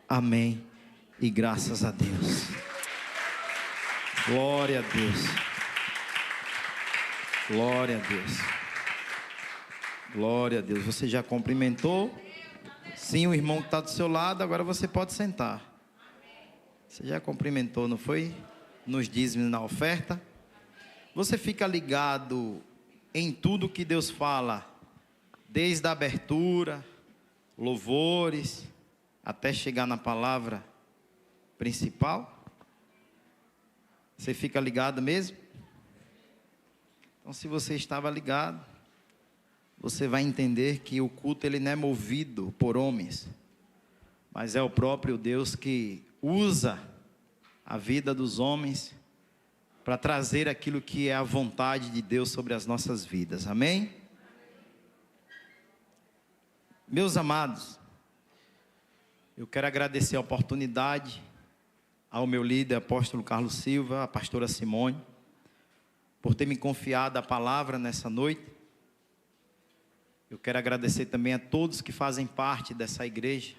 Amém. E graças a Deus. Glória a Deus. Glória a Deus. Glória a Deus. Você já cumprimentou? Sim, o irmão que está do seu lado, agora você pode sentar. Você já cumprimentou, não foi? Nos dízimos, na oferta. Você fica ligado em tudo que Deus fala, desde a abertura, louvores, até chegar na palavra principal? Você fica ligado mesmo? Então, se você estava ligado, você vai entender que o culto ele não é movido por homens, mas é o próprio Deus que usa a vida dos homens para trazer aquilo que é a vontade de Deus sobre as nossas vidas. Amém? Meus amados, eu quero agradecer a oportunidade ao meu líder, apóstolo Carlos Silva, a pastora Simone, por ter me confiado a palavra nessa noite. Eu quero agradecer também a todos que fazem parte dessa igreja,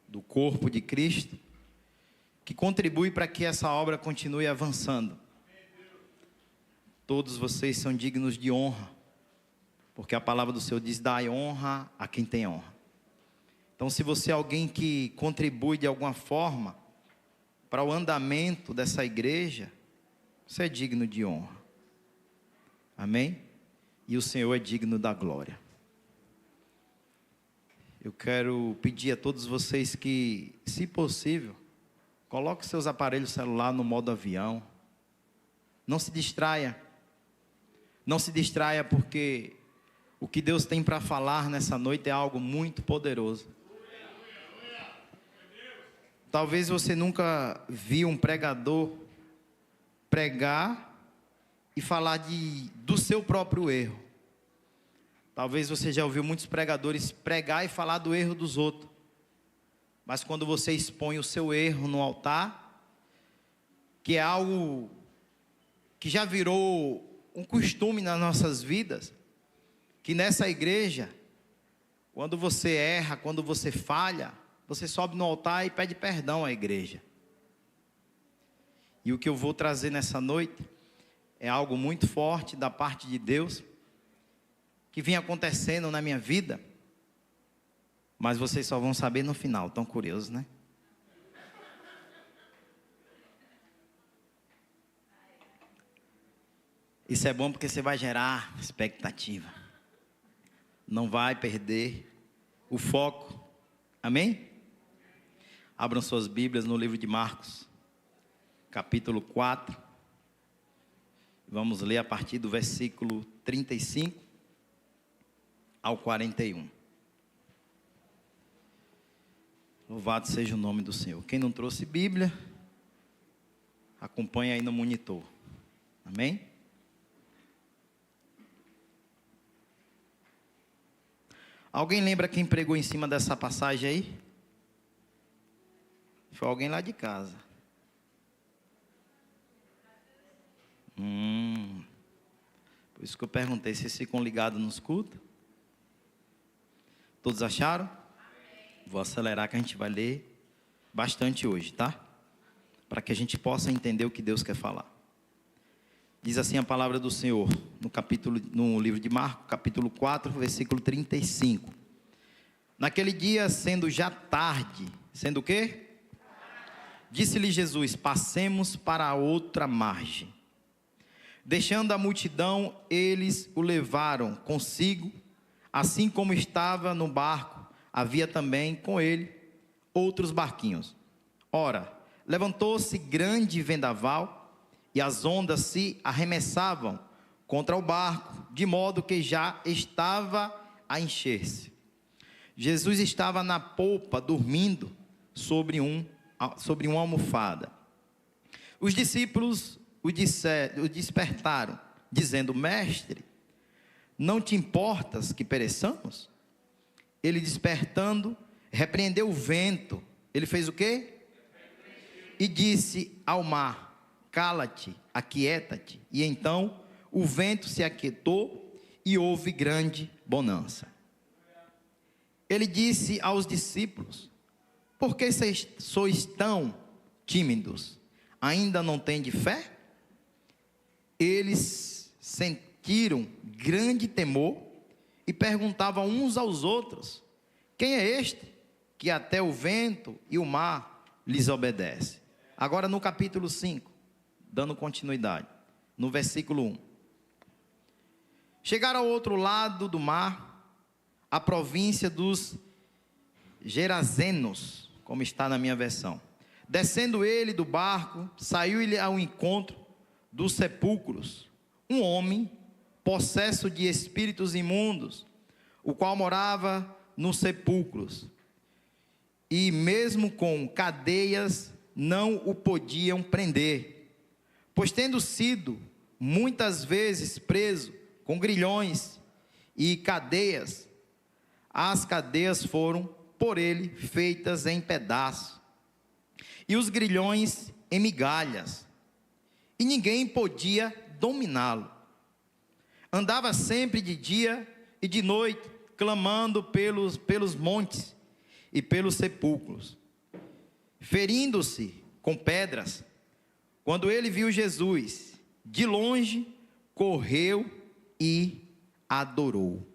do corpo de Cristo, que contribuem para que essa obra continue avançando. Todos vocês são dignos de honra, porque a palavra do Senhor diz: dai honra a quem tem honra. Então, se você é alguém que contribui de alguma forma para o andamento dessa igreja, você é digno de honra. Amém? E o Senhor é digno da glória. Eu quero pedir a todos vocês que, se possível, coloquem seus aparelhos celular no modo avião. Não se distraia. Não se distraia, porque o que Deus tem para falar nessa noite é algo muito poderoso. Talvez você nunca viu um pregador pregar e falar do seu próprio erro. Talvez você já ouviu muitos pregadores pregar e falar do erro dos outros. Mas quando você expõe o seu erro no altar, que é algo que já virou um costume nas nossas vidas, que nessa igreja, quando você erra, quando você falha, você sobe no altar e pede perdão à igreja. E o que eu vou trazer nessa noite é algo muito forte da parte de Deus, que vem acontecendo na minha vida, mas vocês só vão saber no final. Tão curiosos, né? Isso é bom porque você vai gerar expectativa, não vai perder o foco. Amém? Abram suas Bíblias no livro de Marcos, capítulo 4. Vamos ler a partir do versículo 35 ao 41. Louvado seja o nome do Senhor. Quem não trouxe Bíblia, acompanha aí no monitor. Amém? Alguém lembra quem pregou em cima dessa passagem aí? Foi alguém lá de casa. Por isso que eu perguntei se vocês ficam ligados nos cultos. Todos acharam? Amém. Vou acelerar que a gente vai ler bastante hoje, tá? Para que a gente possa entender o que Deus quer falar. Diz assim a palavra do Senhor, no livro de Marcos, capítulo 4, versículo 35. Naquele dia, sendo já tarde, sendo o quê? Disse-lhe Jesus: passemos para a outra margem. Deixando a multidão, eles o levaram consigo, assim como estava no barco, havia também com ele outros barquinhos. Ora, levantou-se grande vendaval, e as ondas se arremessavam contra o barco, de modo que já estava a encher-se. Jesus estava na polpa, dormindo sobre uma almofada. Os discípulos o despertaram, dizendo: mestre, não te importas que pereçamos? Ele, despertando, repreendeu o vento. Ele fez o quê? E disse ao mar: cala-te, aquieta-te. E então o vento se aquietou e houve grande bonança. Ele disse aos discípulos: Por que sois tão tímidos? Ainda não tendes fé? Eles sentiram grande temor e perguntavam uns aos outros: quem é este que até o vento e o mar lhes obedece? Agora no capítulo 5, dando continuidade, no versículo 1. Chegaram ao outro lado do mar, a província dos Gerazenos, como está na minha versão. Descendo ele do barco, saiu-lhe ao encontro dos sepulcros um homem possesso de espíritos imundos, o qual morava nos sepulcros, e mesmo com cadeias não o podiam prender, pois tendo sido muitas vezes preso com grilhões e cadeias, as cadeias foram por ele feitas em pedaços, e os grilhões em migalhas, e ninguém podia dominá-lo. Andava sempre de dia e de noite, clamando pelos montes e pelos sepulcros, ferindo-se com pedras. Quando ele viu Jesus, de longe, correu e adorou,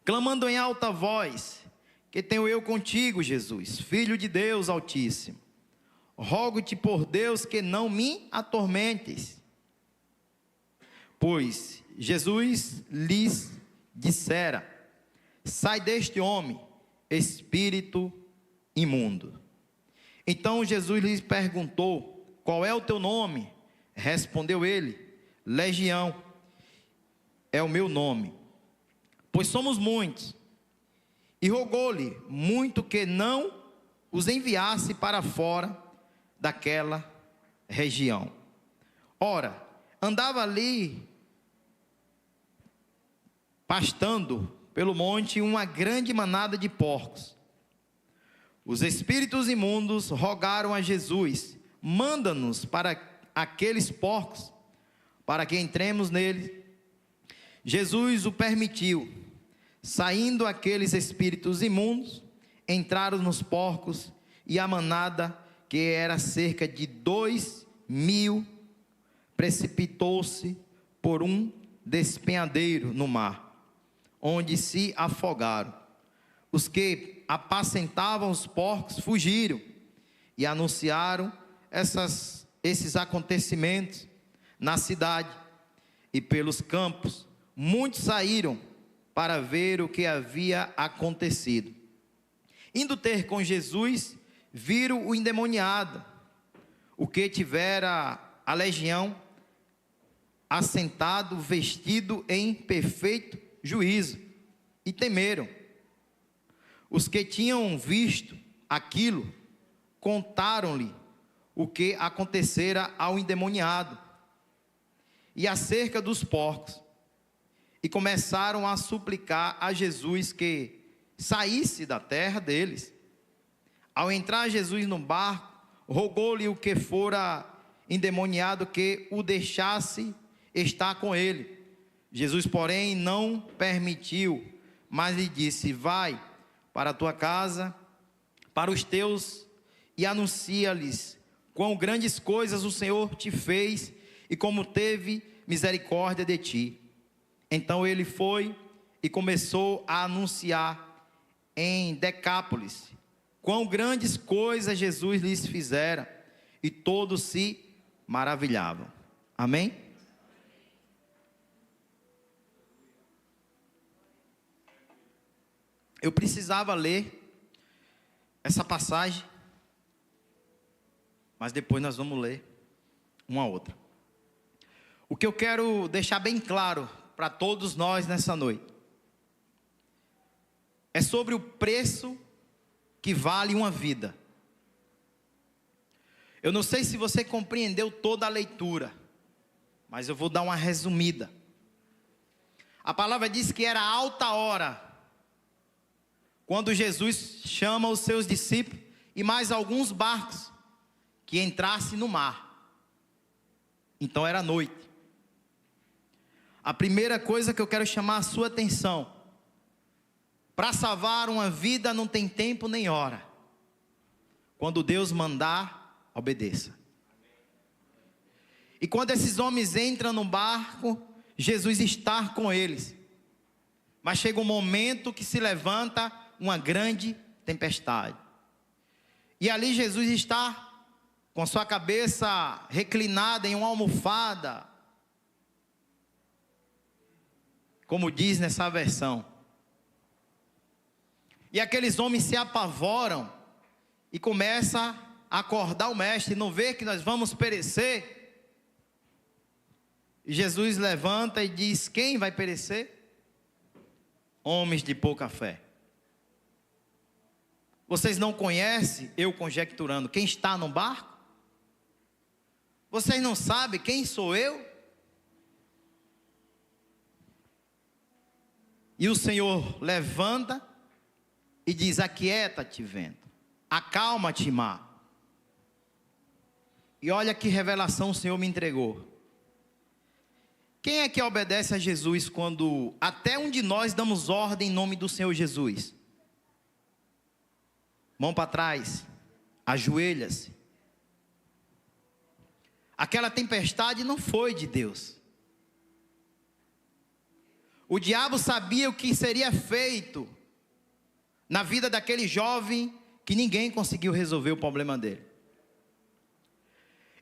clamando em alta voz: que tenho eu contigo, Jesus, Filho de Deus Altíssimo? Rogo-te por Deus que não me atormentes. Pois Jesus lhes dissera: sai deste homem, espírito imundo. Então Jesus lhes perguntou: qual é o teu nome? Respondeu ele: Legião é o meu nome, pois somos muitos. E rogou-lhe muito que não os enviasse para fora daquela região. Ora, andava ali pastando pelo monte uma grande manada de porcos. Os espíritos imundos rogaram a Jesus: manda-nos para aqueles porcos, para que entremos nele. Jesus o permitiu. Saindo aqueles espíritos imundos, entraram nos porcos, e a manada, que era cerca de 2.000, precipitou-se por um despenhadeiro no mar, onde se afogaram. Os que apacentavam os porcos fugiram e anunciaram esses acontecimentos na cidade e pelos campos. Muitos saíram para ver o que havia acontecido. Indo ter com Jesus, viram o endemoniado, o que tivera a legião, assentado, vestido em perfeito juízo, e temeram. Os que tinham visto aquilo, contaram-lhe o que acontecera ao endemoniado e acerca dos porcos, e começaram a suplicar a Jesus que saísse da terra deles. Ao entrar Jesus no barco, rogou-lhe o que fora endemoniado que o deixasse estar com ele. Jesus, porém, não permitiu, mas lhe disse: vai para a tua casa, para os teus, e anuncia-lhes quão grandes coisas o Senhor te fez e como teve misericórdia de ti. Então ele foi e começou a anunciar em Decápolis quão grandes coisas Jesus lhes fizera, e todos se maravilhavam. Amém? Eu precisava ler essa passagem, mas depois nós vamos ler uma outra. O que eu quero deixar bem claro para todos nós nessa noite é sobre o preço que vale uma vida. Eu não sei se você compreendeu toda a leitura, mas eu vou dar uma resumida. A palavra diz que era alta hora quando Jesus chama os seus discípulos e mais alguns barcos que entrassem no mar. Então era noite. A primeira coisa que eu quero chamar a sua atenção: para salvar uma vida não tem tempo nem hora. Quando Deus mandar, obedeça. E quando esses homens entram no barco, Jesus está com eles. Mas chega um momento que se levanta uma grande tempestade. E ali Jesus está com sua cabeça reclinada em uma almofada, como diz nessa versão. E aqueles homens se apavoram e começam a acordar o mestre, não vê que nós vamos perecer. E Jesus levanta e diz: quem vai perecer? Homens de pouca fé. Vocês não conhecem, eu conjecturando, quem está no barco? Vocês não sabem quem sou eu? E o Senhor levanta e diz: aquieta-te, vento, acalma-te, mar. E olha que revelação o Senhor me entregou. Quem é que obedece a Jesus quando até um de nós damos ordem em nome do Senhor Jesus? Mão para trás, ajoelha-se. Aquela tempestade não foi de Deus. O diabo sabia o que seria feito na vida daquele jovem que ninguém conseguiu resolver o problema dele.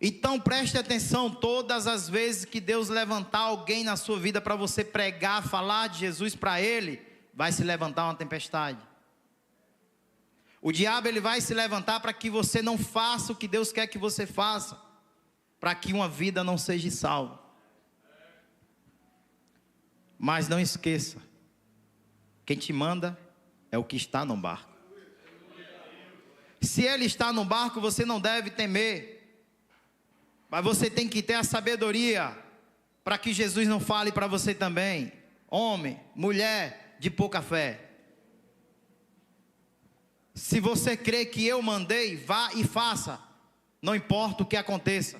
Então preste atenção, todas as vezes que Deus levantar alguém na sua vida para você pregar, falar de Jesus para ele, vai se levantar uma tempestade. O diabo ele vai se levantar para que você não faça o que Deus quer que você faça, para que uma vida não seja salva. Mas não esqueça, quem te manda é o que está no barco. Se ele está no barco, você não deve temer. Mas você tem que ter a sabedoria para que Jesus não fale para você também: homem, mulher de pouca fé. Se você crê que eu mandei, vá e faça. Não importa o que aconteça.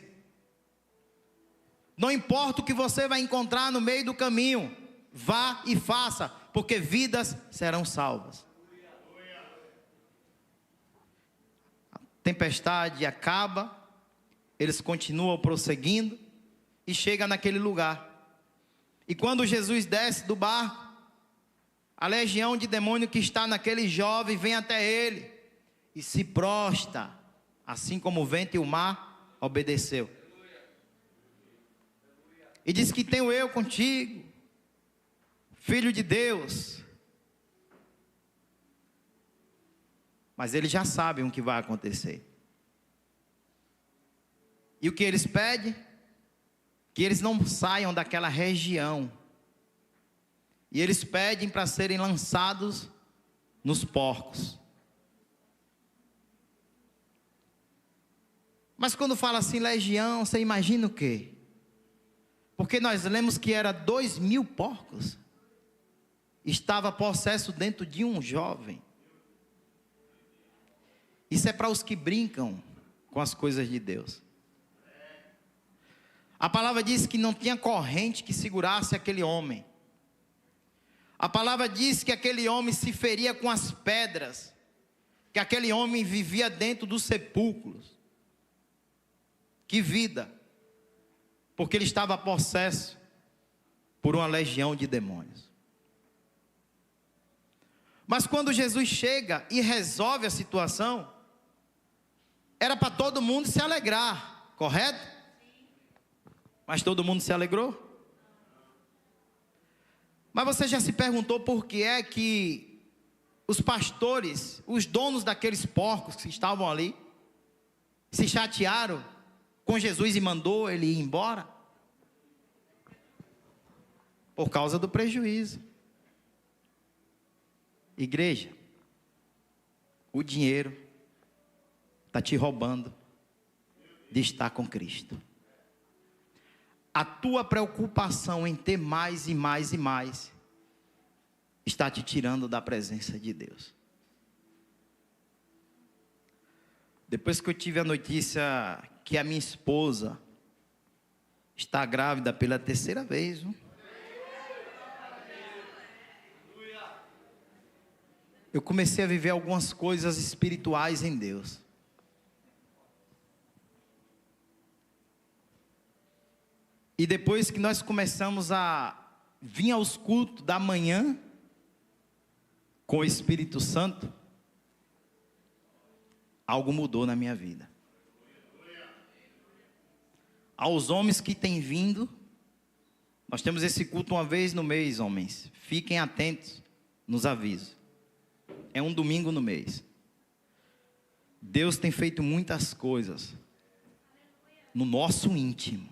Não importa o que você vai encontrar no meio do caminho. Vá e faça, porque vidas serão salvas. A tempestade acaba. Eles continuam prosseguindo e chegam naquele lugar. E quando Jesus desce do barco, a legião de demônio que está naquele jovem vem até ele e se prostra, assim como o vento e o mar obedeceu. E diz: que tenho eu contigo, Filho de Deus. Mas eles já sabem o que vai acontecer. E o que eles pedem? Que eles não saiam daquela região. E eles pedem para serem lançados nos porcos. Mas quando fala assim legião, você imagina o quê? Porque nós lemos que era 2.000 porcos. Estava possesso dentro de um jovem. Isso é para os que brincam com as coisas de Deus. A palavra diz que não tinha corrente que segurasse aquele homem. A palavra diz que aquele homem se feria com as pedras, que aquele homem vivia dentro dos sepulcros. Que vida! Porque ele estava possesso por uma legião de demônios. Mas quando Jesus chega e resolve a situação, era para todo mundo se alegrar, correto? Mas todo mundo se alegrou? Mas você já se perguntou por que é que os pastores, os donos daqueles porcos que estavam ali, se chatearam com Jesus e mandou ele ir embora? Por causa do prejuízo. Igreja, o dinheiro está te roubando de estar com Cristo. A tua preocupação em ter mais e mais e mais está te tirando da presença de Deus. Depois que eu tive a notícia que a minha esposa está grávida pela 3ª vez, viu? Eu comecei a viver algumas coisas espirituais em Deus. E depois que nós começamos a vir aos cultos da manhã, com o Espírito Santo, algo mudou na minha vida. Aos homens que têm vindo, nós temos esse culto uma vez no mês, homens. Fiquem atentos nos avisos. É um domingo no mês. Deus tem feito muitas coisas no nosso íntimo.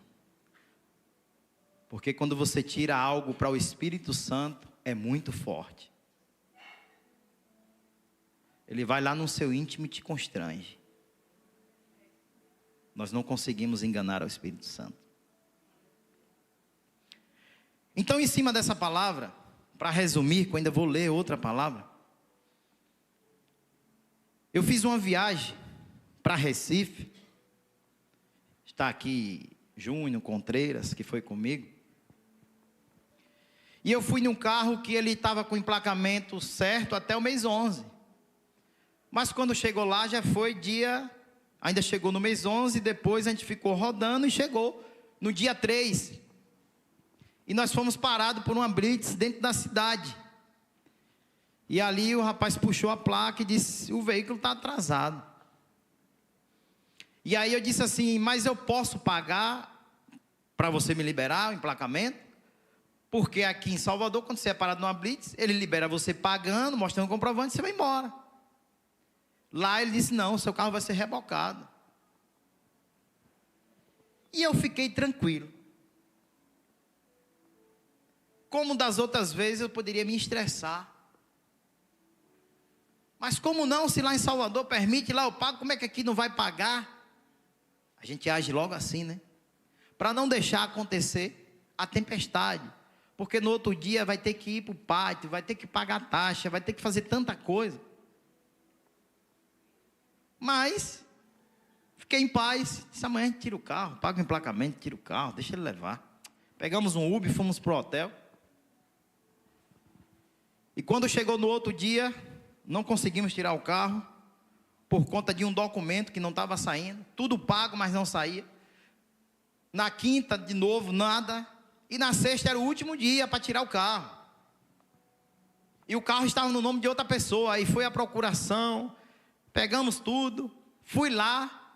Porque quando você tira algo para o Espírito Santo, é muito forte. Ele vai lá no seu íntimo e te constrange. Nós não conseguimos enganar o Espírito Santo. Então, em cima dessa palavra, para resumir, que eu ainda vou ler outra palavra, eu fiz uma viagem para Recife. Está aqui Júnior Contreiras, que foi comigo. E eu fui num carro que ele estava com emplacamento certo até o mês 11. Mas quando chegou lá, já foi dia... Ainda chegou no mês 11, depois a gente ficou rodando e chegou no dia 3. E nós fomos parados por uma blitz dentro da cidade. E ali o rapaz puxou a placa e disse, o veículo está atrasado. E aí eu disse assim, mas eu posso pagar para você me liberar o emplacamento? Porque aqui em Salvador, quando você é parado numa blitz, ele libera você pagando, mostrando o comprovante e você vai embora. Lá ele disse, não, seu carro vai ser rebocado. E eu fiquei tranquilo. Como das outras vezes eu poderia me estressar. Mas como não, se lá em Salvador permite, lá eu pago, como é que aqui não vai pagar? A gente age logo assim, né? Para não deixar acontecer a tempestade. Porque no outro dia vai ter que ir para o pátio, vai ter que pagar taxa, vai ter que fazer tanta coisa. Mas, fiquei em paz. Disse, amanhã a gente tira o carro, paga o emplacamento, tira o carro, deixa ele levar. Pegamos um Uber, fomos para o hotel. E quando chegou no outro dia, não conseguimos tirar o carro, por conta de um documento que não estava saindo. Tudo pago, mas não saía. Na quinta, de novo, nada. E na sexta era o último dia para tirar o carro. E o carro estava no nome de outra pessoa. Aí foi a procuração. Pegamos tudo, fui lá,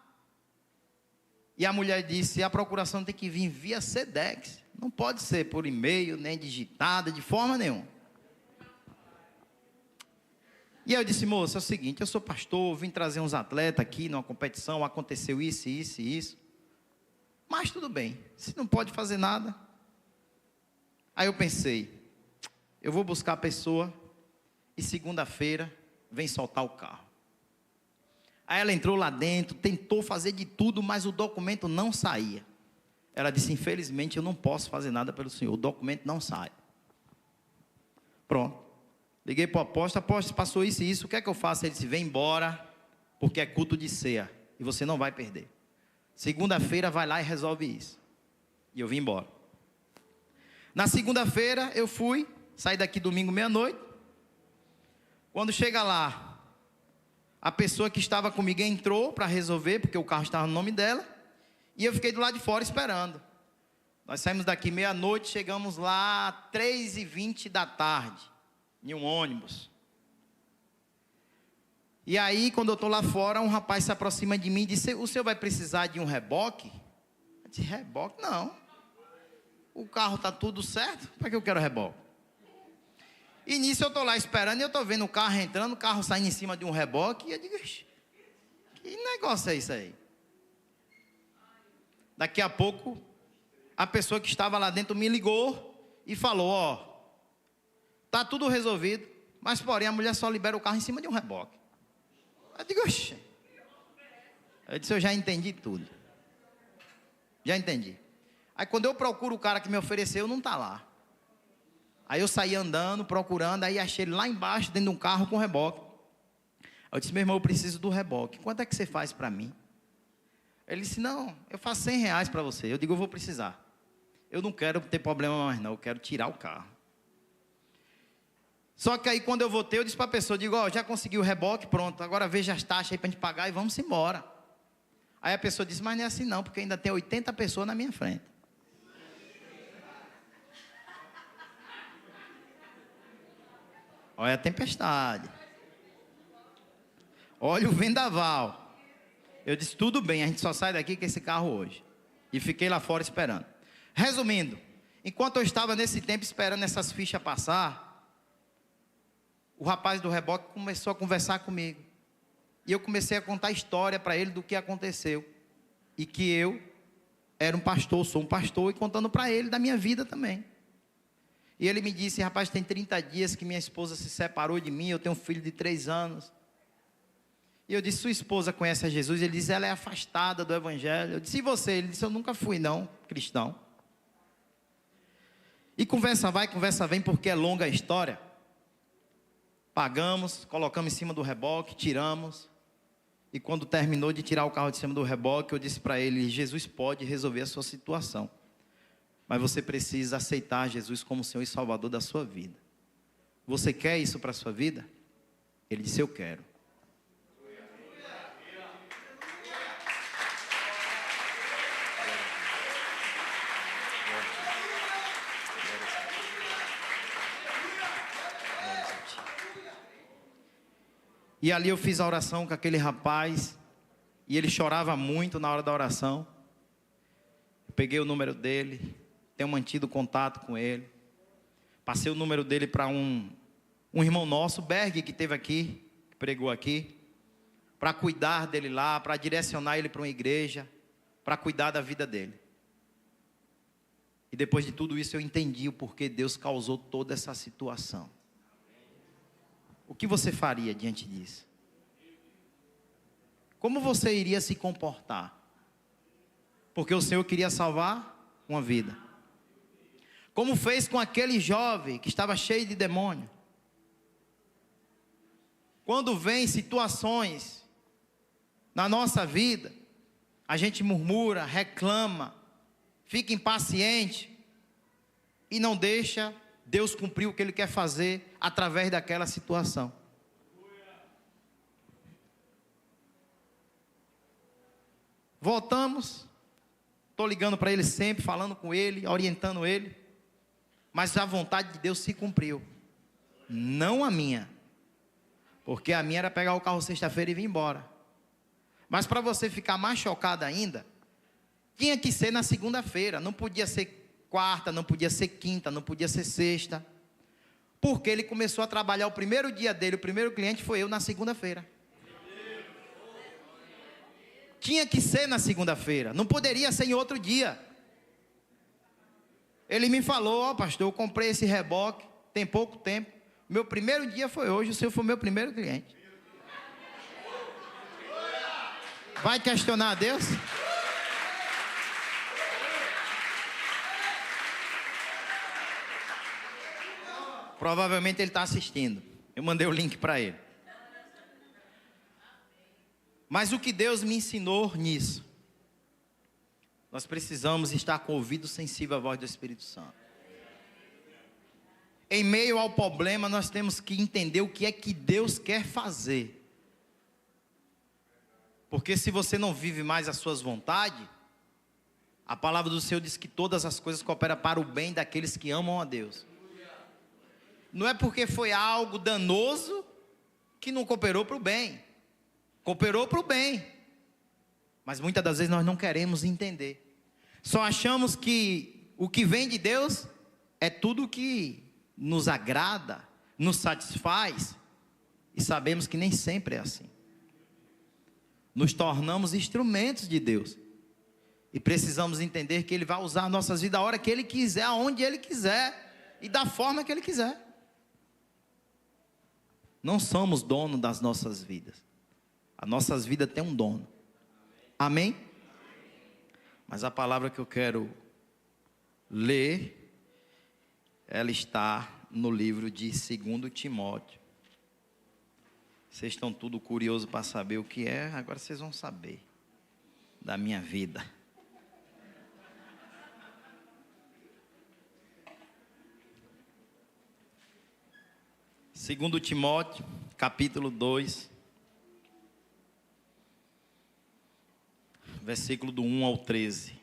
e a mulher disse, a procuração tem que vir via Sedex, não pode ser por e-mail, nem digitada, de forma nenhuma. E eu disse, moça, é o seguinte, eu sou pastor, vim trazer uns atletas aqui numa competição, aconteceu isso, isso e isso, mas tudo bem, se não pode fazer nada. Aí eu pensei, eu vou buscar a pessoa, e segunda-feira vem soltar o carro. Aí ela entrou lá dentro, tentou fazer de tudo, mas o documento não saía. Ela disse, infelizmente eu não posso fazer nada pelo senhor, o documento não sai. Pronto. Liguei para o apóstolo, passou isso e isso, o que é que eu faço? Ele disse, vem embora, porque é culto de ceia, e você não vai perder. Segunda-feira vai lá e resolve isso. E eu vim embora. Na segunda-feira eu fui, saí daqui domingo meia-noite. Quando chega lá, a pessoa que estava comigo entrou para resolver, porque o carro estava no nome dela, e eu fiquei do lado de fora esperando. Nós saímos daqui meia-noite, chegamos lá 3h20 da tarde, em um ônibus. E aí, quando eu estou lá fora, um rapaz se aproxima de mim e disse, o senhor vai precisar de um reboque? Eu disse, reboque? Não. O carro está tudo certo, para que eu quero reboque? E nisso eu estou lá esperando e eu estou vendo o carro entrando, o carro saindo em cima de um reboque. E eu digo, que negócio é isso aí? Daqui a pouco, a pessoa que estava lá dentro me ligou e falou, ó, está tudo resolvido, mas porém a mulher só libera o carro em cima de um reboque. Eu digo, oxe. Eu disse, eu já entendi tudo. Já entendi. Aí quando eu procuro o cara que me ofereceu, não está lá. Aí eu saí andando, procurando, aí achei ele lá embaixo, dentro de um carro com reboque. Eu disse, meu irmão, eu preciso do reboque. Quanto é que você faz para mim? Ele disse, não, eu faço R$100 para você. Eu digo, eu vou precisar. Eu não quero ter problema mais não, eu quero tirar o carro. Só que aí quando eu voltei, eu disse para a pessoa, digo, ó, já consegui o reboque, pronto, agora veja as taxas aí para a gente pagar e vamos embora. Aí a pessoa disse, mas não é assim não, porque ainda tem 80 pessoas na minha frente. Olha a tempestade. Olha o vendaval. Eu disse, tudo bem, a gente só sai daqui com esse carro hoje. E fiquei lá fora esperando. Resumindo, enquanto eu estava nesse tempo esperando essas fichas passar, o rapaz do reboque começou a conversar comigo. E eu comecei a contar a história para ele do que aconteceu. E que eu era um pastor, sou um pastor, e contando para ele da minha vida também. E ele me disse, rapaz, tem 30 dias que minha esposa se separou de mim, eu tenho um filho de 3 anos. E eu disse, sua esposa conhece a Jesus? Ele disse, ela é afastada do evangelho. Eu disse, e você? Ele disse, eu nunca fui não, cristão. E conversa vai, conversa vem, porque é longa a história. Pagamos, colocamos em cima do reboque, tiramos. E quando terminou de tirar o carro de cima do reboque, eu disse para ele, Jesus pode resolver a sua situação. Mas você precisa aceitar Jesus como Senhor e Salvador da sua vida. Você quer isso para a sua vida? Ele disse, eu quero. E ali eu fiz a oração com aquele rapaz, e ele chorava muito na hora da oração. Eu peguei o número dele, tenho mantido contato com ele. Passei o número dele para um irmão nosso, Berg, que esteve aqui, que pregou aqui, para cuidar dele lá, para direcionar ele para uma igreja, para cuidar da vida dele. E depois de tudo isso eu entendi o porquê Deus causou toda essa situação. O que você faria diante disso? Como você iria se comportar? Porque o Senhor queria salvar uma vida. Como fez com aquele jovem que estava cheio de demônio. Quando vem situações na nossa vida, a gente murmura, reclama, fica impaciente e não deixa Deus cumprir o que Ele quer fazer através daquela situação. Voltamos, estou ligando para ele sempre, falando com ele, orientando ele, mas a vontade de Deus se cumpriu, não a minha, porque a minha era pegar o carro sexta-feira e vir embora. Mas para você ficar mais chocado ainda, tinha que ser na segunda-feira, não podia ser quarta, não podia ser quinta, não podia ser sexta, porque ele começou a trabalhar o primeiro dia dele, o primeiro cliente foi eu na segunda-feira. Tinha que ser na segunda-feira, não poderia ser em outro dia. Ele me falou, ó pastor, eu comprei esse reboque, tem pouco tempo, meu primeiro dia foi hoje, o senhor foi meu primeiro cliente. Vai questionar a Deus? Provavelmente ele está assistindo. Eu mandei o link para ele. Mas o que Deus me ensinou nisso? Nós precisamos estar com o ouvido sensível à voz do Espírito Santo. Em meio ao problema, nós temos que entender o que é que Deus quer fazer. Porque se você não vive mais as suas vontades, a palavra do Senhor diz que todas as coisas cooperam para o bem daqueles que amam a Deus. Não é porque foi algo danoso que não cooperou para o bem. Cooperou para o bem. Mas muitas das vezes nós não queremos entender. Só achamos que o que vem de Deus é tudo que nos agrada, nos satisfaz. E sabemos que nem sempre é assim. Nos tornamos instrumentos de Deus. E precisamos entender que Ele vai usar nossas vidas a hora que Ele quiser, aonde Ele quiser e da forma que Ele quiser. Não somos dono das nossas vidas. As nossas vidas têm um dono. Amém? Mas a palavra que eu quero ler, ela está no livro de 2 Timóteo. Vocês estão tudo curiosos para saber o que é, agora vocês vão saber da minha vida. Segundo Timóteo, capítulo 2, versículo do 1 ao 13.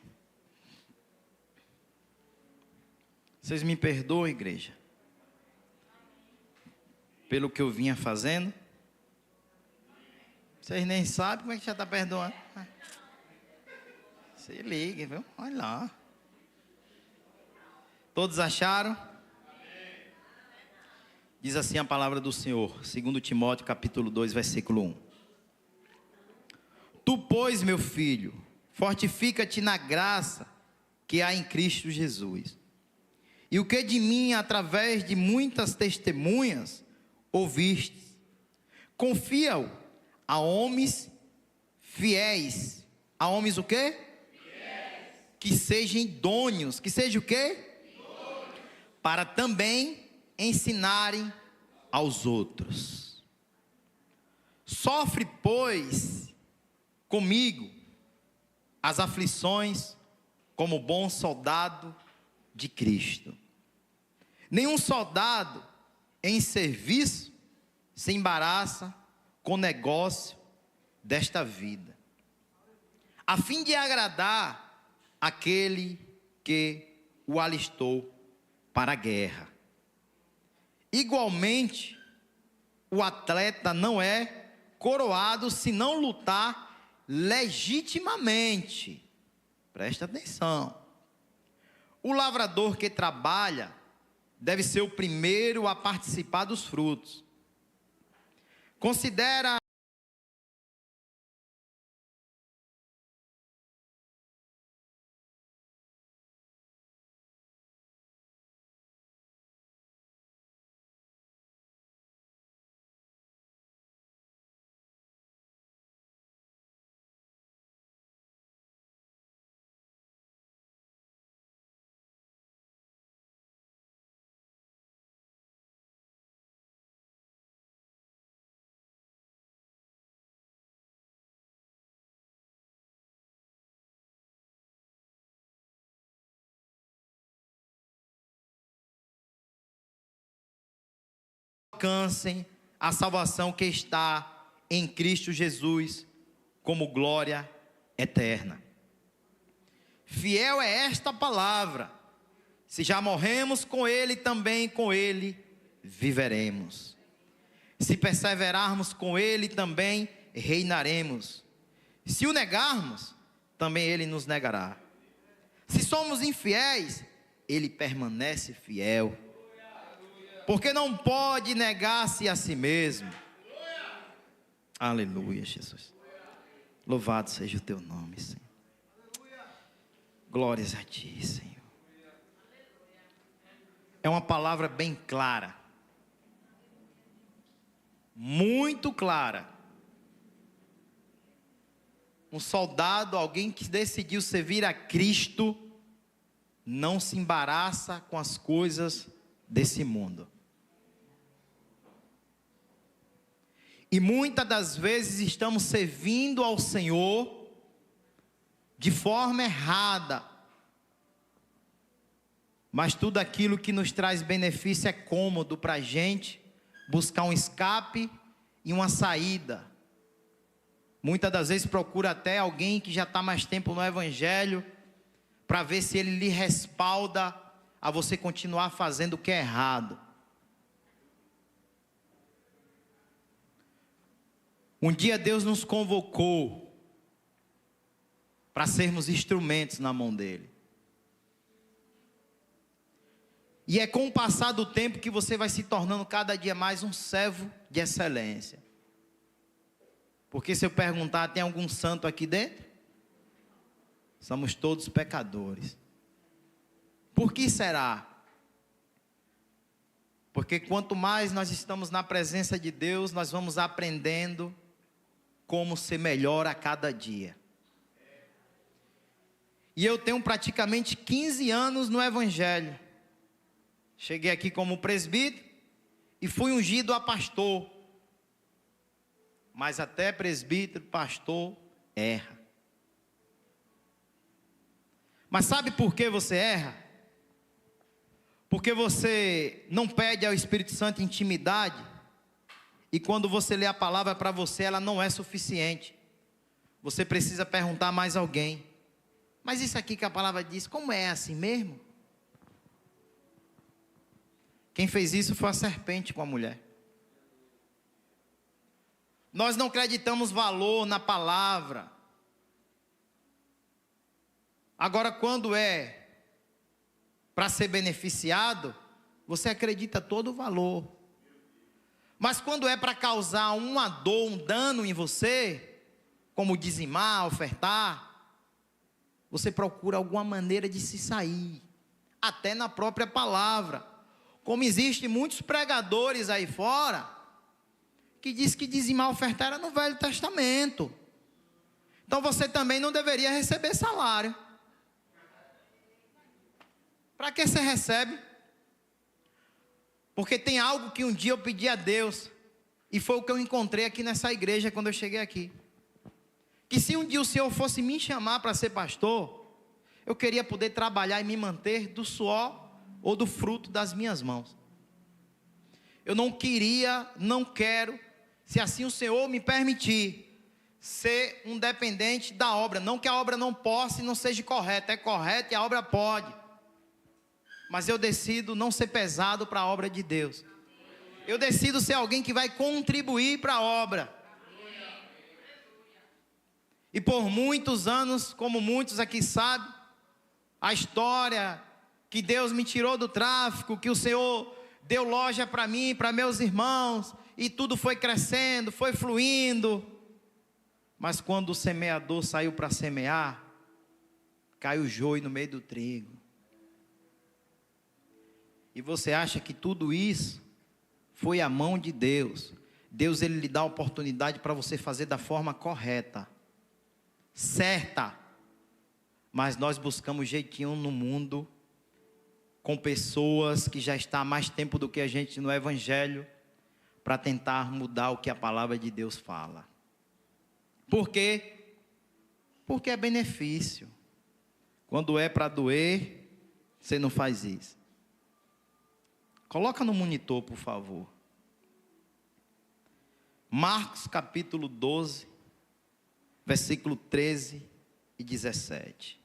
Vocês me perdoam, igreja? pelo que eu vinha fazendo? Vocês nem sabem como é que já está perdoando. Se liga, viu? Olha lá. Todos acharam? Diz assim a palavra do Senhor, 2 Timóteo capítulo 2, versículo 1. Tu, pois, meu filho, fortifica-te na graça que há em Cristo Jesus. E o que de mim, através de muitas testemunhas, ouvistes, confia-o a homens fiéis. A homens o quê? Fiéis. Que sejam idôneos. Que seja o quê? Idôneos. Para também ensinarem aos outros. Sofre, pois, comigo as aflições como bom soldado de Cristo. Nenhum soldado em serviço se embaraça com o negócio desta vida, a fim de agradar aquele que o alistou para a guerra. Igualmente, o atleta não é coroado se não lutar legitimamente. Presta atenção. O lavrador que trabalha deve ser o primeiro a participar dos frutos. Considera alcancem a salvação que está em Cristo Jesus como glória eterna. Fiel é esta palavra. Se já morremos com Ele, também com Ele viveremos. Se perseverarmos com Ele, também reinaremos. Se o negarmos, também Ele nos negará. Se somos infiéis, Ele permanece fiel, porque não pode negar-se a si mesmo. Aleluia, Jesus. Louvado seja o teu nome, Senhor. Glórias a ti, Senhor. É uma palavra bem clara, muito clara. Um soldado, alguém que decidiu servir a Cristo, não se embaraça com as coisas desse mundo. E muitas das vezes estamos servindo ao Senhor de forma errada. Mas tudo aquilo que nos traz benefício é cômodo para a gente buscar um escape e uma saída. Muitas das vezes procura até alguém que já está mais tempo no Evangelho, para ver se ele lhe respalda a você continuar fazendo o que é errado. Um dia Deus nos convocou para sermos instrumentos na mão dele. E é com o passar do tempo que você vai se tornando cada dia mais um servo de excelência. Porque se eu perguntar, tem algum santo aqui dentro? Somos todos pecadores. Por que será? Porque quanto mais nós estamos na presença de Deus, nós vamos aprendendo como ser melhor a cada dia. E eu tenho praticamente 15 anos no Evangelho. Cheguei aqui como presbítero e fui ungido a pastor. Mas até presbítero, pastor, erra. Mas sabe por que você erra? Porque você não pede ao Espírito Santo intimidade. E quando você lê a palavra para você, ela não é suficiente. Você precisa perguntar a mais alguém. Mas isso aqui que a palavra diz, como é assim mesmo? Quem fez isso foi a serpente com a mulher. Nós não acreditamos valor na palavra. Agora, quando é para ser beneficiado, você acredita todo o valor. Mas quando é para causar uma dor, um dano em você, como dizimar, ofertar, você procura alguma maneira de se sair, até na própria palavra. Como existem muitos pregadores aí fora, que diz que dizimar, ofertar era no Velho Testamento. Então você também não deveria receber salário. Para que você recebe? Porque tem algo que um dia eu pedi a Deus, e foi o que eu encontrei aqui nessa igreja quando eu cheguei aqui. Que se um dia o Senhor fosse me chamar para ser pastor, eu queria poder trabalhar e me manter do suor ou do fruto das minhas mãos. Eu não queria, não quero, se assim o Senhor me permitir, ser um dependente da obra. Não que a obra não possa e não seja correta, é correta e a obra pode. Mas eu decido não ser pesado para a obra de Deus. Eu decido ser alguém que vai contribuir para a obra. E por muitos anos, como muitos aqui sabem, a história que Deus me tirou do tráfico, que o Senhor deu loja para mim, para meus irmãos, e tudo foi crescendo, foi fluindo. Mas quando o semeador saiu para semear, caiu o joio no meio do trigo. E você acha que tudo isso foi a mão de Deus. Deus, ele lhe dá a oportunidade para você fazer da forma correta, certa. Mas nós buscamos jeitinho no mundo, com pessoas que já estão há mais tempo do que a gente no Evangelho, para tentar mudar o que a palavra de Deus fala. Por quê? Porque é benefício. Quando é para doer, você não faz isso. Coloca no monitor, por favor. Marcos capítulo 12, versículo 13 e 17.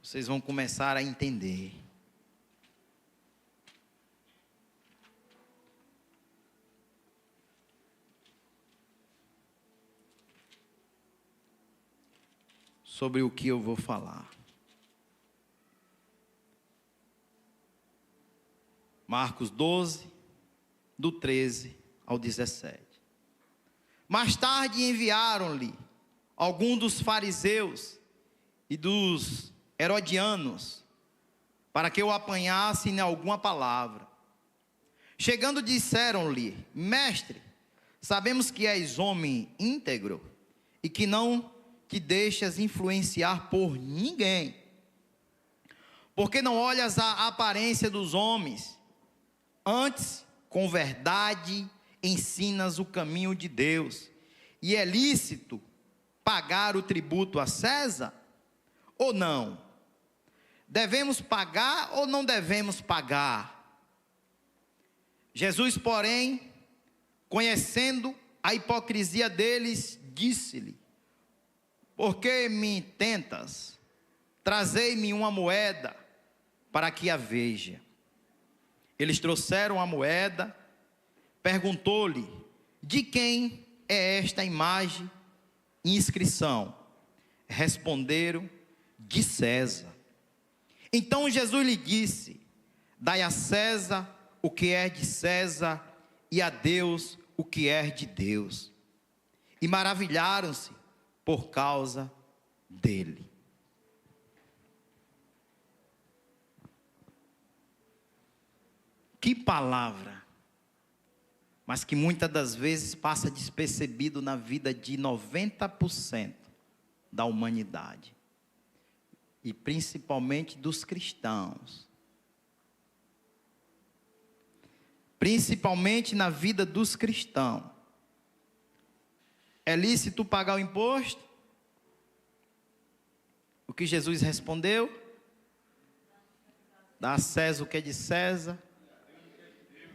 Vocês vão começar a entender. Sobre o que eu vou falar. Marcos 12, do 13 ao 17. Mais tarde enviaram-lhe alguns dos fariseus e dos herodianos, para que o apanhassem em alguma palavra. Chegando, disseram-lhe: Mestre, sabemos que és homem íntegro e que não te deixas influenciar por ninguém, porque não olhas a aparência dos homens. Antes, com verdade, ensinas o caminho de Deus. E é lícito pagar o tributo a César ou não? Devemos pagar ou não devemos pagar? Jesus, porém, conhecendo a hipocrisia deles, disse-lhe: Por que me tentas? Trazei-me uma moeda para que a veja. Eles trouxeram a moeda. Perguntou-lhe: De quem é esta imagem e inscrição? Responderam: De César. Então Jesus lhe disse: Dai a César o que é de César e a Deus o que é de Deus. E maravilharam-se por causa dele. Que palavra, mas que muitas das vezes passa despercebido na vida de 90% da humanidade, e principalmente dos cristãos, principalmente na vida dos cristãos. É lícito pagar o imposto? O que Jesus respondeu? Dá a César o que é de César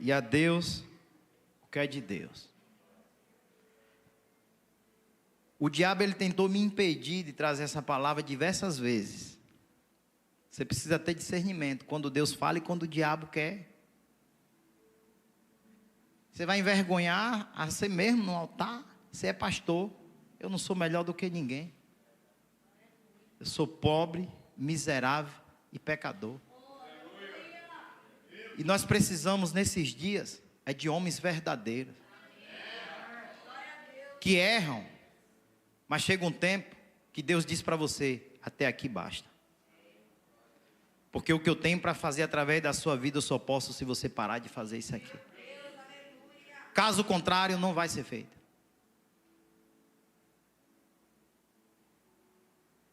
e a Deus o que é de Deus. O diabo, ele tentou me impedir de trazer essa palavra diversas vezes. Você precisa ter discernimento quando Deus fala e quando o diabo quer. Você vai envergonhar a você mesmo no altar? Você é pastor. Eu não sou melhor do que ninguém. Eu sou pobre, miserável e pecador. E nós precisamos nesses dias de homens verdadeiros. Que erram. Mas chega um tempo que Deus diz para você, até aqui basta. Porque o que eu tenho para fazer através da sua vida eu só posso se você parar de fazer isso aqui. Caso contrário, não vai ser feito.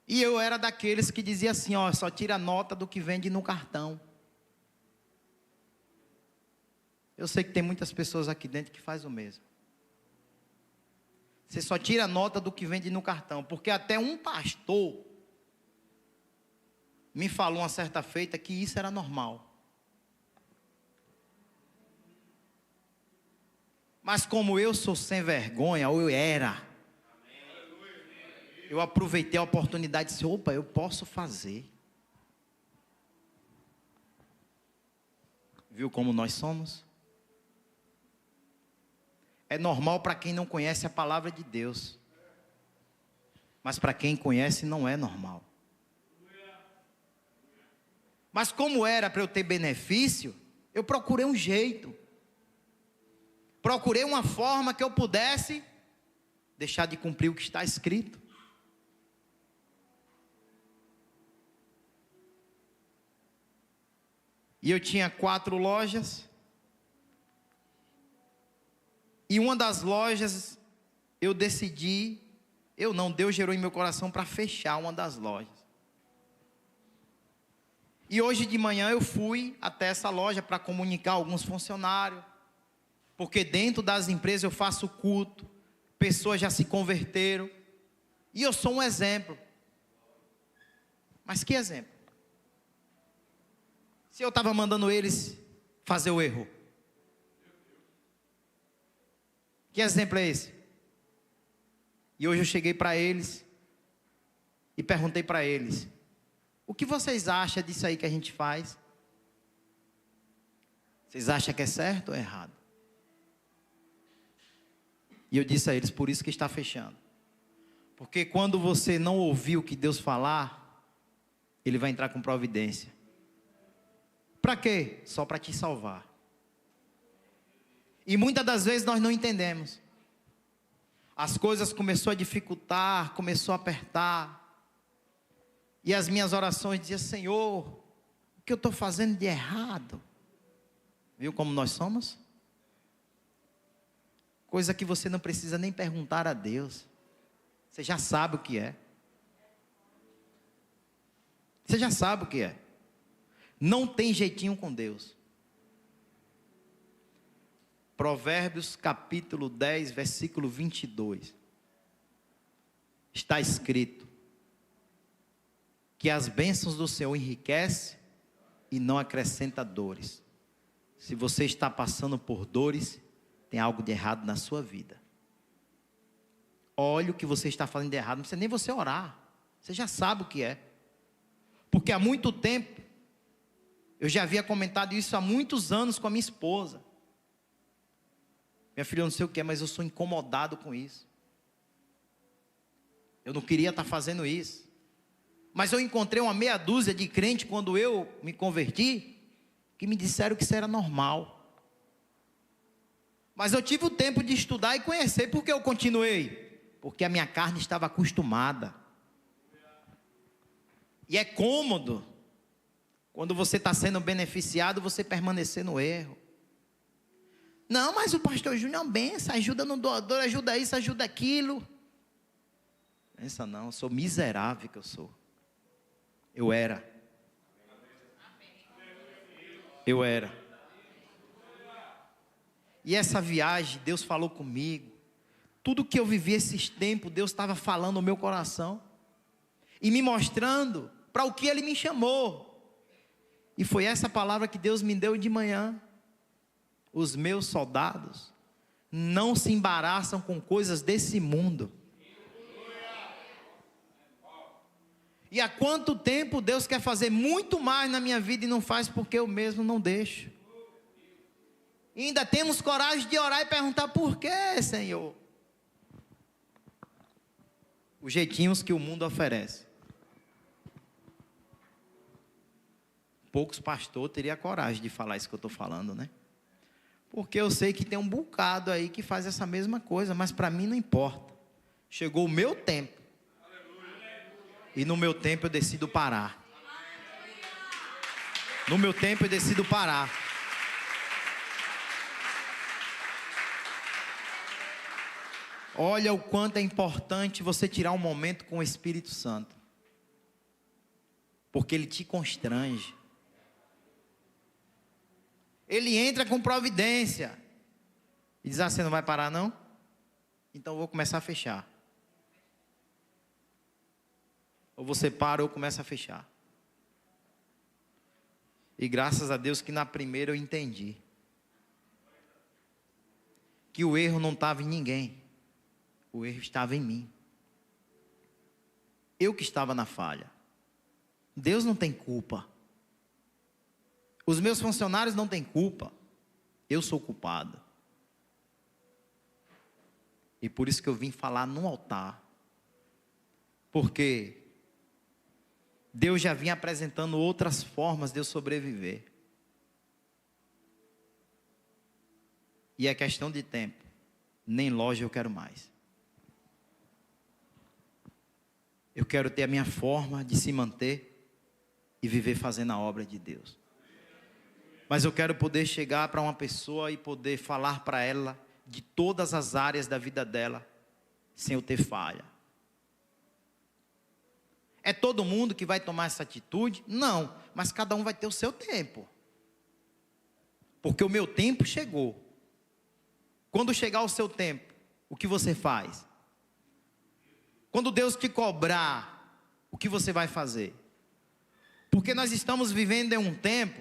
E eu era daqueles que dizia assim, ó, só tira nota do que vende no cartão. Eu sei que tem muitas pessoas aqui dentro que faz o mesmo. Você só tira nota do que vende no cartão, porque até um pastor me falou uma certa feita que isso era normal. Mas como eu sou sem vergonha, ou eu era, eu aproveitei a oportunidade e disse, opa, eu posso fazer. Viu como nós somos? É normal para quem não conhece a palavra de Deus. Mas para quem conhece não é normal. Mas como era para eu ter benefício, eu procurei um jeito. Procurei uma forma que eu pudesse deixar de cumprir o que está escrito. E eu tinha 4 lojas. E uma das lojas, eu decidi, Deus gerou em meu coração para fechar uma das lojas. E hoje de manhã eu fui até essa loja para comunicar a alguns funcionários. Porque dentro das empresas eu faço culto, pessoas já se converteram. E eu sou um exemplo. Mas que exemplo? Se eu estava mandando eles fazer o erro. Que exemplo é esse? E hoje eu cheguei para eles e perguntei para eles: o que vocês acham disso aí que a gente faz? Vocês acham que é certo ou errado? E eu disse a eles, por isso que está fechando. Porque quando você não ouvir o que Deus falar, Ele vai entrar com providência. Para quê? Só para te salvar. E muitas das vezes nós não entendemos. As coisas começaram a dificultar, começou a apertar. E as minhas orações diziam, Senhor, o que eu estou fazendo de errado? Viu como nós somos? Coisa que você não precisa nem perguntar a Deus. Você já sabe o que é. Você já sabe o que é. Não tem jeitinho com Deus. Provérbios capítulo 10, versículo 22. Está escrito que as bênçãos do Senhor enriquecem e não acrescenta dores. Se você está passando por dores, tem algo de errado na sua vida. Olha o que você está fazendo de errado, não precisa nem você orar. Você já sabe o que é. Porque há muito tempo, eu já havia comentado isso há muitos anos com a minha esposa. Minha filha, eu não sei o que é, mas eu sou incomodado com isso. Eu não queria estar fazendo isso. Mas eu encontrei uma meia dúzia de crentes quando eu me converti, que me disseram que isso era normal. Mas eu tive o tempo de estudar e conhecer. Por que eu continuei? Porque a minha carne estava acostumada. E é cômodo, quando você está sendo beneficiado, você permanecer no erro. Não, mas o pastor Júnior é uma benção, ajuda no doador, ajuda isso, ajuda aquilo. Pensa não, eu sou miserável que eu sou. Eu era. E essa viagem, Deus falou comigo. Tudo que eu vivi esses tempos, Deus estava falando no meu coração. E me mostrando para o que Ele me chamou. E foi essa palavra que Deus me deu de manhã. Os meus soldados não se embaraçam com coisas desse mundo. E há quanto tempo Deus quer fazer muito mais na minha vida e não faz porque eu mesmo não deixo. E ainda temos coragem de orar e perguntar por quê, Senhor? Os jeitinhos que o mundo oferece. Poucos pastores teriam coragem de falar isso que eu estou falando, né? Porque eu sei que tem um bocado aí que faz essa mesma coisa, mas para mim não importa. Chegou o meu tempo. E no meu tempo eu decido parar. No meu tempo eu decido parar. Olha o quanto é importante você tirar um momento com o Espírito Santo. Porque ele te constrange. Ele entra com providência. E diz, você não vai parar não? Então eu vou começar a fechar. Ou você para ou começa a fechar. E graças a Deus que na primeira eu entendi. Que o erro não estava em ninguém. O erro estava em mim. Eu que estava na falha. Deus não tem culpa. Os meus funcionários não têm culpa. Eu sou culpado. E por isso que eu vim falar no altar. Porque Deus já vinha apresentando outras formas de eu sobreviver. E é questão de tempo. Nem loja eu quero mais. Eu quero ter a minha forma de se manter e viver fazendo a obra de Deus. Mas eu quero poder chegar para uma pessoa e poder falar para ela de todas as áreas da vida dela, sem eu ter falha. É todo mundo que vai tomar essa atitude? Não, mas cada um vai ter o seu tempo. Porque o meu tempo chegou. Quando chegar o seu tempo, o que você faz? Quando Deus te cobrar, o que você vai fazer? Porque nós estamos vivendo em um tempo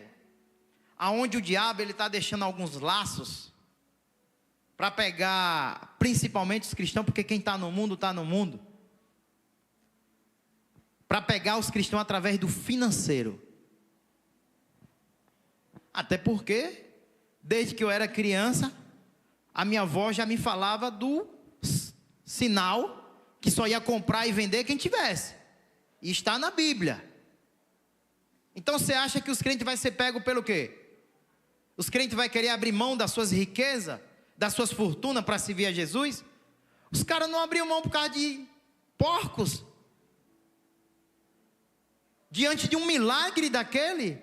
onde o diabo está deixando alguns laços para pegar principalmente os cristãos, porque quem está no mundo, está no mundo. Para pegar os cristãos através do financeiro. Até porque, desde que eu era criança, a minha avó já me falava do sinal que só ia comprar e vender quem tivesse. E está na Bíblia. Então você acha que os crentes vão ser pegos pelo quê? Os crentes vão querer abrir mão das suas riquezas, das suas fortunas para servir a Jesus? Os caras não abriam mão por causa de porcos. Diante de um milagre daquele,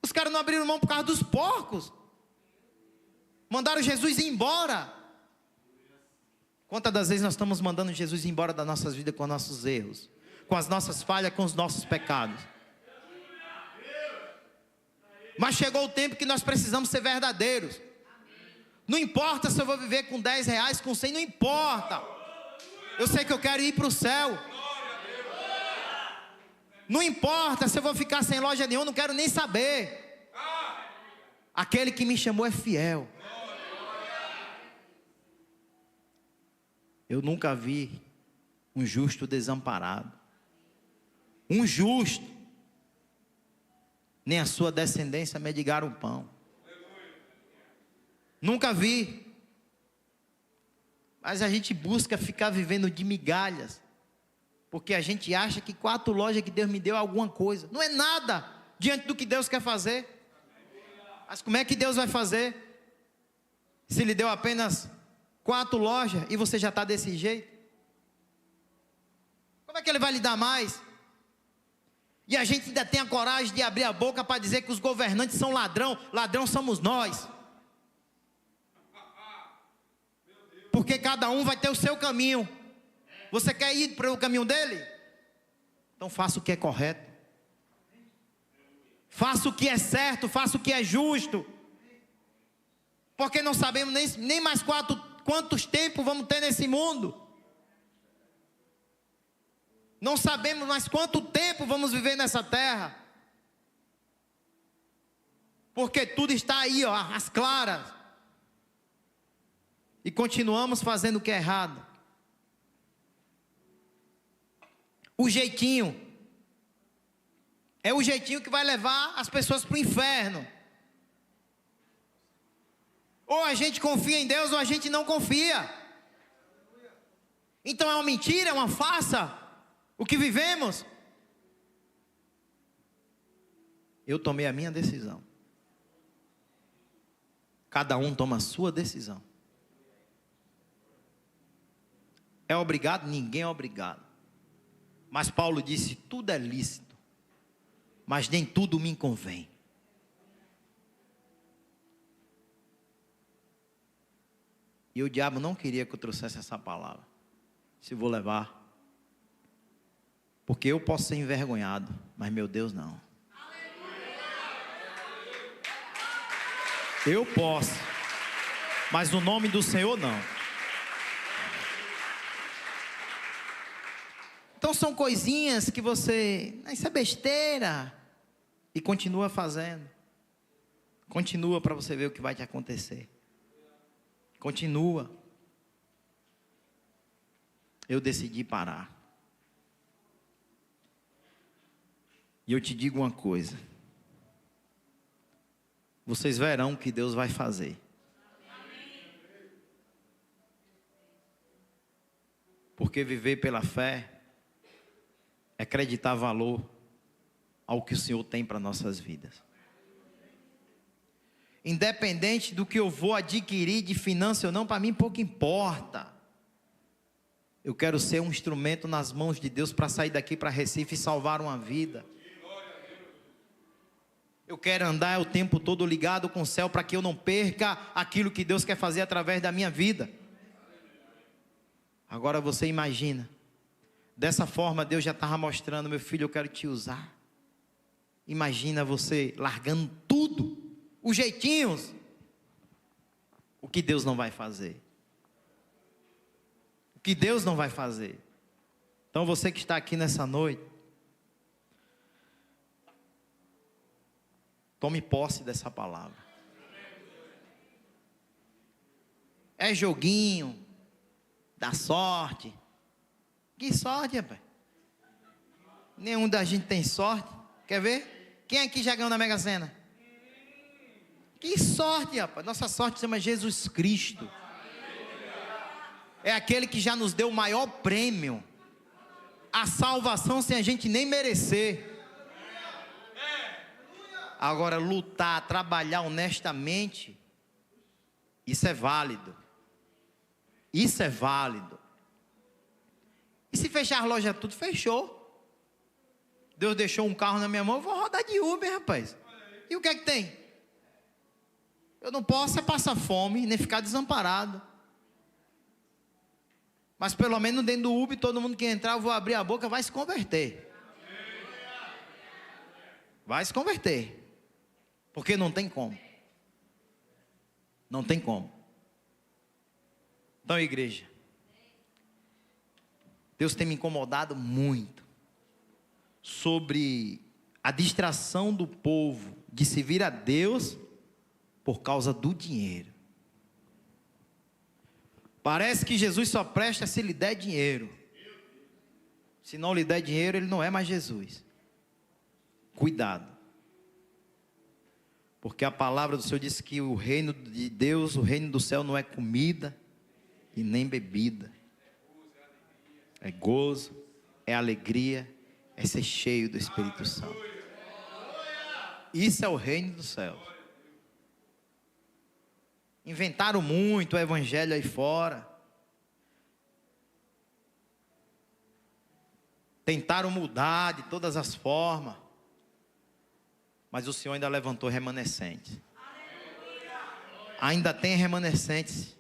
os caras não abriram mão por causa dos porcos. Mandaram Jesus ir embora. Quantas das vezes nós estamos mandando Jesus ir embora das nossas vidas com os nossos erros, com as nossas falhas, com os nossos pecados? Mas chegou o tempo que nós precisamos ser verdadeiros. Não importa se eu vou viver com 10 reais, com 100, não importa. Eu sei que eu quero ir para o céu. Não importa se eu vou ficar sem loja nenhuma, não quero nem saber. Aquele que me chamou é fiel. Eu nunca vi um justo desamparado. Um justo. Nem a sua descendência mendigar o pão. Nunca vi. Mas a gente busca ficar vivendo de migalhas. Porque a gente acha que 4 lojas que Deus me deu é alguma coisa. Não é nada diante do que Deus quer fazer. Mas como é que Deus vai fazer? Se Ele deu apenas 4 lojas e você já está desse jeito? Como é que Ele vai lhe dar mais? E a gente ainda tem a coragem de abrir a boca para dizer que os governantes são ladrão. Ladrão somos nós. Porque cada um vai ter o seu caminho. Você quer ir para o caminho dele? Então faça o que é correto. Faça o que é certo, faça o que é justo. Porque não sabemos nem mais quantos tempos vamos ter nesse mundo. Não sabemos mais quanto tempo vamos viver nessa terra. Porque tudo está aí, ó, às claras. E continuamos fazendo o que é errado. O jeitinho. É o jeitinho que vai levar as pessoas para o inferno. Ou a gente confia em Deus ou a gente não confia. Então é uma mentira, é uma farsa o que vivemos. Eu tomei a minha decisão. Cada um toma a sua decisão. É obrigado? Ninguém é obrigado. Mas Paulo disse: tudo é lícito, mas nem tudo me convém. E o diabo não queria que eu trouxesse essa palavra. Se vou levar. Porque eu posso ser envergonhado, mas meu Deus não. Eu posso, mas o nome do Senhor não. Então são coisinhas que você, isso é besteira, e continua fazendo. Continua para você ver o que vai te acontecer. Continua. Eu decidi parar. E eu te digo uma coisa. Vocês verão o que Deus vai fazer. Porque viver pela fé é acreditar valor ao que o Senhor tem para nossas vidas. Independente do que eu vou adquirir de finança ou não, para mim pouco importa. Eu quero ser um instrumento nas mãos de Deus para sair daqui para Recife e salvar uma vida. Eu quero andar o tempo todo ligado com o céu para que eu não perca aquilo que Deus quer fazer através da minha vida. Agora você imagina, dessa forma Deus já estava mostrando: meu filho, eu quero te usar. Imagina você largando tudo, os jeitinhos. O que Deus não vai fazer? O que Deus não vai fazer? Então você que está aqui nessa noite, tome posse dessa palavra. É joguinho, dá sorte. Que sorte, rapaz? Nenhum da gente tem sorte. Quer ver? Quem aqui já ganhou na Mega Sena? Que sorte, rapaz. Nossa sorte se chama Jesus Cristo. É aquele que já nos deu o maior prêmio. A salvação sem a gente nem merecer. Agora, lutar, trabalhar honestamente, isso é válido. Isso é válido. E se fechar a loja tudo, fechou. Deus deixou um carro na minha mão, eu vou rodar de Uber, rapaz. E o que é que tem? Eu não posso passar fome, nem ficar desamparado. Mas pelo menos dentro do Uber, todo mundo que entrar, eu vou abrir a boca, vai se converter. Vai se converter. Porque não tem como. Não tem como. Então, igreja, Deus tem me incomodado muito sobre a distração do povo de servir a Deus por causa do dinheiro. Parece que Jesus só presta se lhe der dinheiro. Se não lhe der dinheiro, ele não é mais Jesus. Cuidado. Porque a palavra do Senhor diz que o reino de Deus, o reino do céu não é comida e nem bebida. É gozo, é alegria, é ser cheio do Espírito Santo. Isso é o reino do céu. Inventaram muito o evangelho aí fora. Tentaram mudar de todas as formas. Mas o Senhor ainda levantou remanescentes. Ainda tem remanescentes.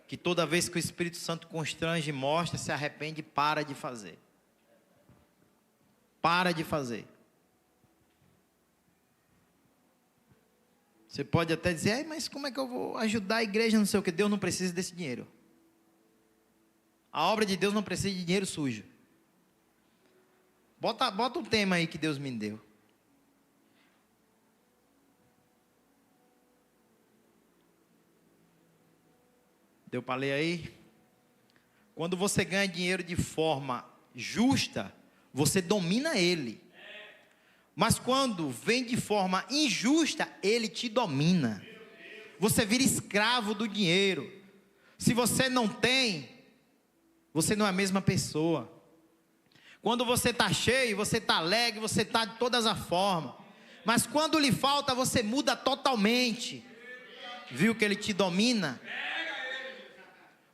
Que toda vez que o Espírito Santo constrange, mostra, se arrepende e para de fazer. Para de fazer. Você pode até dizer: mas como é que eu vou ajudar a igreja, não sei o que? Deus não precisa desse dinheiro. A obra de Deus não precisa de dinheiro sujo. Bota um tema aí que Deus me deu. Deu para ler aí? Quando você ganha dinheiro de forma justa, você domina ele. Mas quando vem de forma injusta, ele te domina. você vira escravo do dinheiro. Se você não tem, você não é a mesma pessoa. Quando você está cheio, você está alegre, você está de todas as formas. Mas quando lhe falta, você muda totalmente. Viu que ele te domina?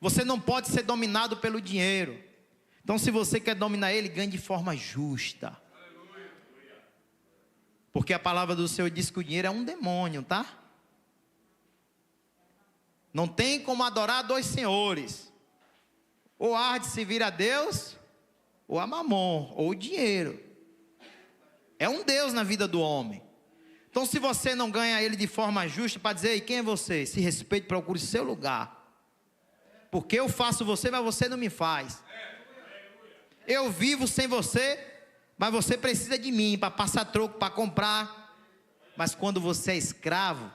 Você não pode ser dominado pelo dinheiro. Então, se você quer dominar ele, ganhe de forma justa. Porque a palavra do Senhor diz que o dinheiro é um demônio, tá? Não tem como adorar dois senhores. Ou há de servir a Deus, ou a mamon, ou o dinheiro. É um Deus na vida do homem. Então, se você não ganha ele de forma justa, para dizer, quem é você? Se respeite, procure seu lugar. Porque eu faço você, mas você não me faz. Eu vivo sem você, mas você precisa de mim para passar troco, para comprar. Mas quando você é escravo,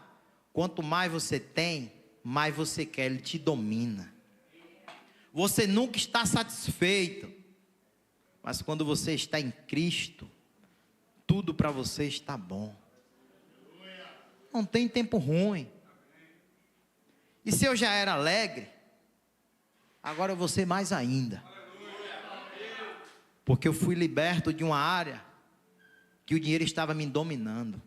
quanto mais você tem, mais você quer, ele te domina. Você nunca está satisfeito. Mas quando você está em Cristo, tudo para você está bom. Não tem tempo ruim. E se eu já era alegre, agora eu vou ser mais ainda. Porque eu fui liberto de uma área que o dinheiro estava me dominando.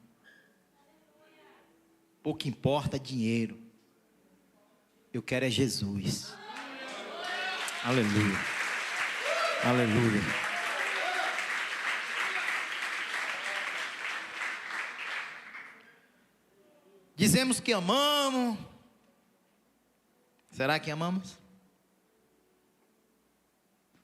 Pouco importa dinheiro. Eu quero é Jesus. Aleluia. Aleluia. Dizemos que amamos. Será que amamos?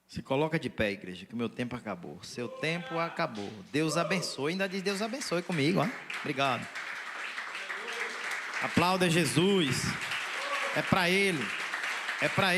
Se coloca de pé, igreja, que o meu tempo acabou. Seu tempo acabou. Deus abençoe. Ainda diz Deus abençoe comigo, ó. Obrigado. Aplauda Jesus. É para Ele. É para Ele.